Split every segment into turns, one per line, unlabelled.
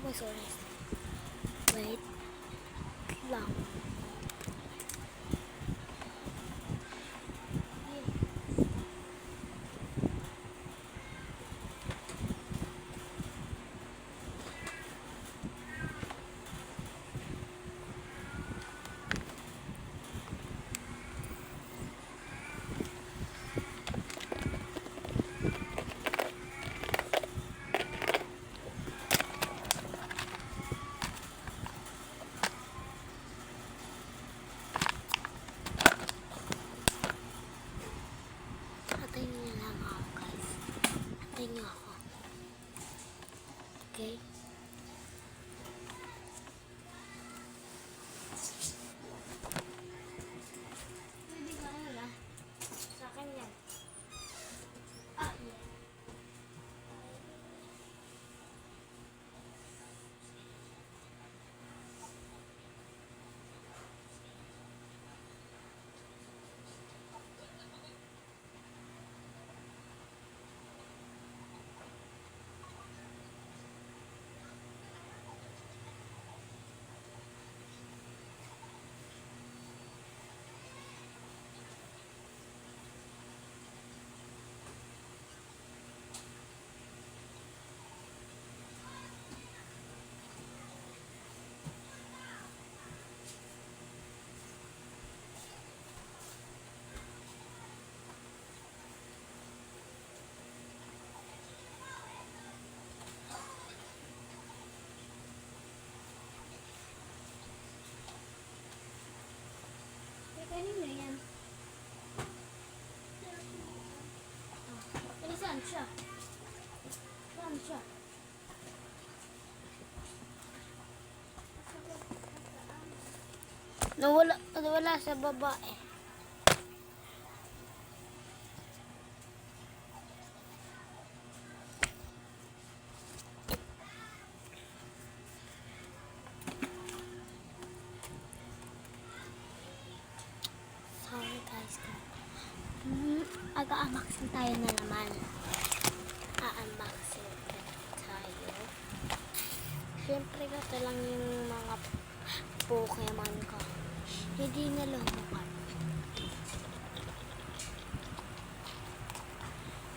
was honest. Wait lang. Antayin niyo lang ako, guys. Antayin niyo ako. Okay? Pwede ba ano na? Sa akin yan. Ah, yeah. Kanina yan. Saan siya? Saan siya? Nawala sa babae. Sorry guys. Aga-unboxing tayo na naman. A-unboxing tayo. Siyempre ito lang yung mga Pokemon ko. Hindi na lumukat.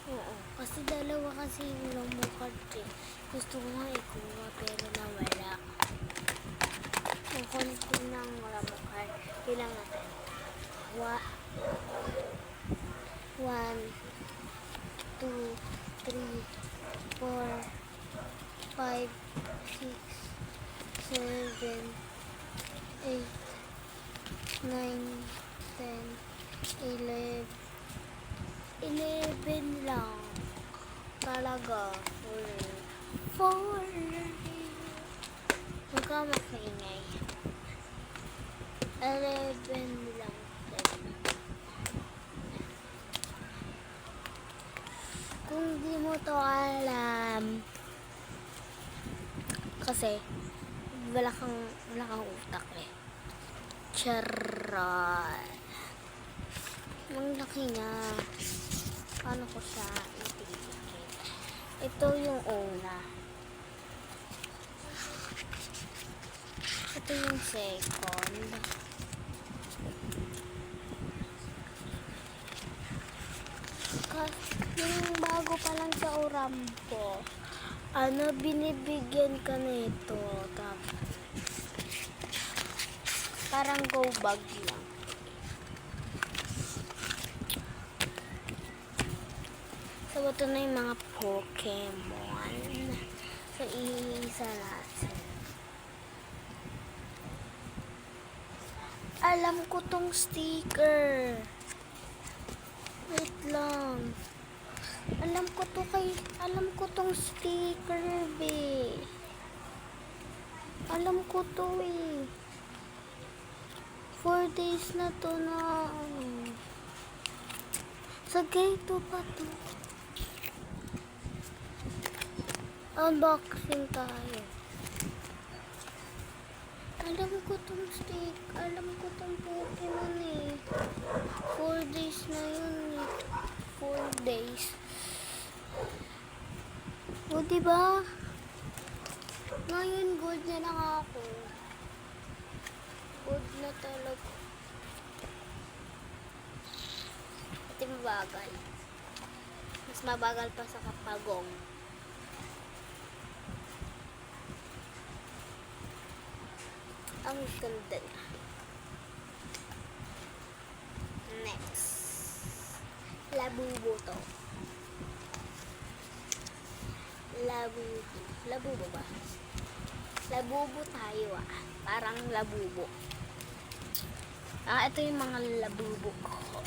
Oo. Kasi dalawa kasi yung lumukat eh. Gusto ko nga ikuha pero nawala. Ang konti ng lumukat. Bilang natin. 1, 2, 3, 4, 5, 6, 7, 8, 9, 10, 11 lang. Talaga. 4. Huwag ka makaingay. 11 lang. Kung di mo to alam, kasi wala kang utak eh. Charot. Ang laki niya. Paano ko siya ipipikit? Ito yung una. Ito yung second. Yung bago pa lang sa Orampo, binibigyan ka nito. Parang go bag lang. So, ito na yung mga Pokemon. So, iisa natin. Alam ko tong sticker. Wait lang. Alam ko tong sticker, be. Alam ko to eh. 4 days na to na sa gate pa to. Unboxing tayo. Alam ko tong Pokemon eh. 4 days na yun eh. 4 days. O diba? Ngayon, good na lang ako. Good na talaga. Ito mabagal. Mas mabagal pa sa kapagong. Ang ganda niya. Next. Labubo to. Labubo. Labubo ba? Labubo tayo ah. Parang labubo. Ito yung mga labubo ko.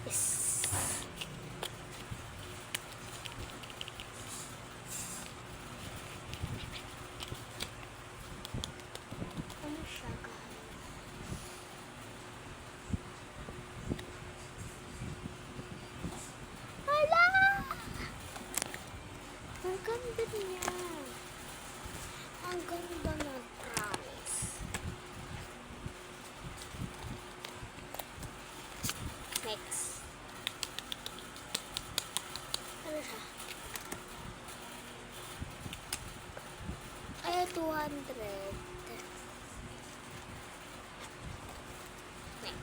Yes. Ano siya guys? Hala! Ang ganda niya. Ang ganda na, promise. Next. Ano siya? Ay, 200. Next.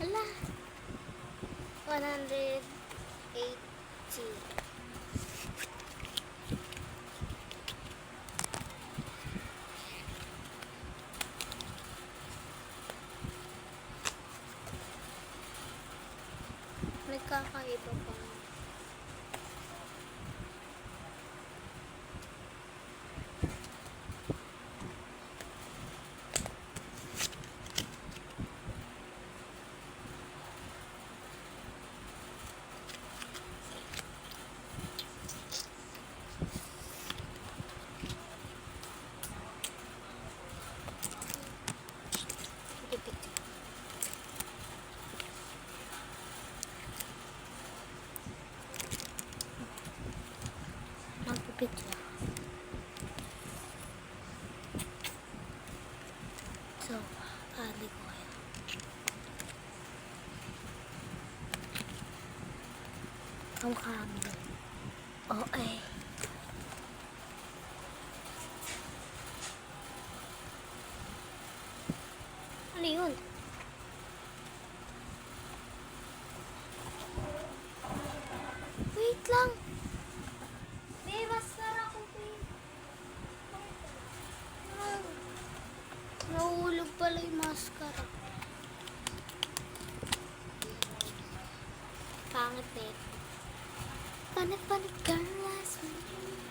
Hala. 180. Nagkakaiba pa. Magpipit siya. So, ali ko kayo. Ang kami. Okay. Ano yun? Wait lang. May mascara ko, babe. Nahulog pala yung mascara. Pangit na ito. Panit girl last minute.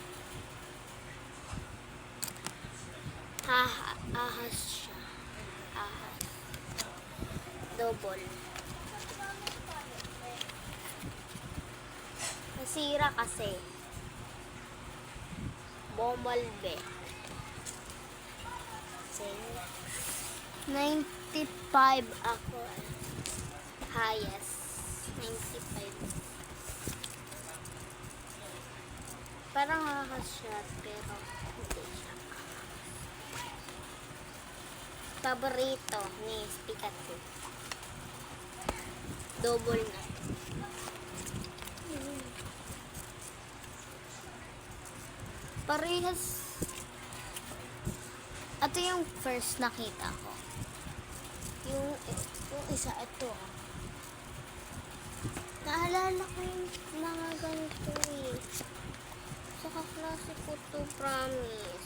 Ahas siya. Ahas. Double. Nasira kasi. Bumblebee. 95 ako. Highest. 95. Parang ahas siya, pero hindi siya. Paborito ni Pikachu. Double na. Parehas. Ito yung first nakita ko. Yung isa, ito. Naalala ko yung mga ganito eh. Sa kaklase ko to, promise.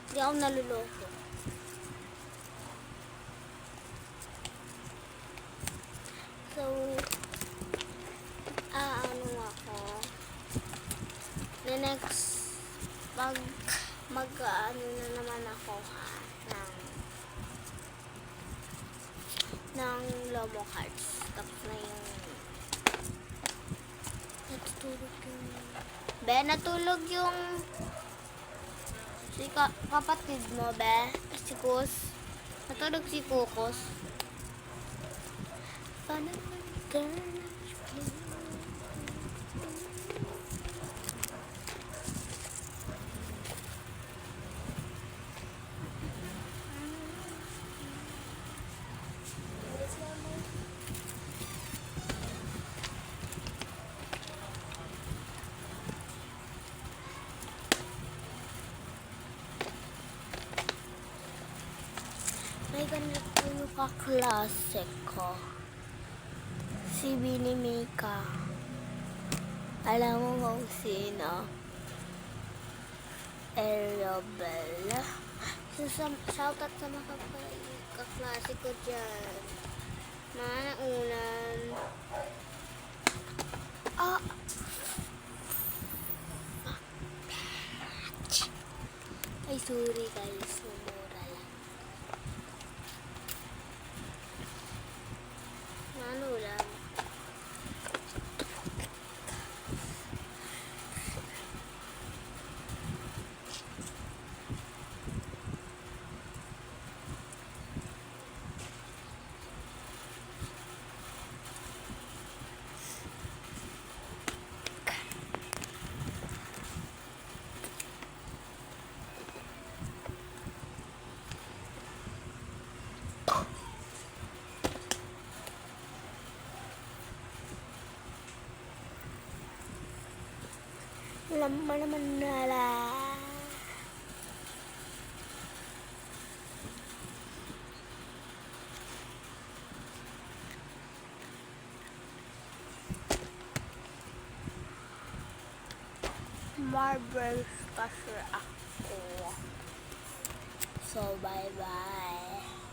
Hindi ako naluloko. So, ano ako. The next, mag-ano na naman ako ng Lomo cards. Tapos na yung natulog yung si kapatid mo, be. Si Kus. Natulog si Kukos. Paano girl? May ganito yung kaklase ko. Si Bini Mika. Alam mo kung sino? Ariobel. Shoutout sa mga kaklase ko dyan. Mga naunan. Ah! Ay, sorry guys. Sumura lang. Ano lang. Laman naman nala. Marbles kasi ako. So, bye-bye.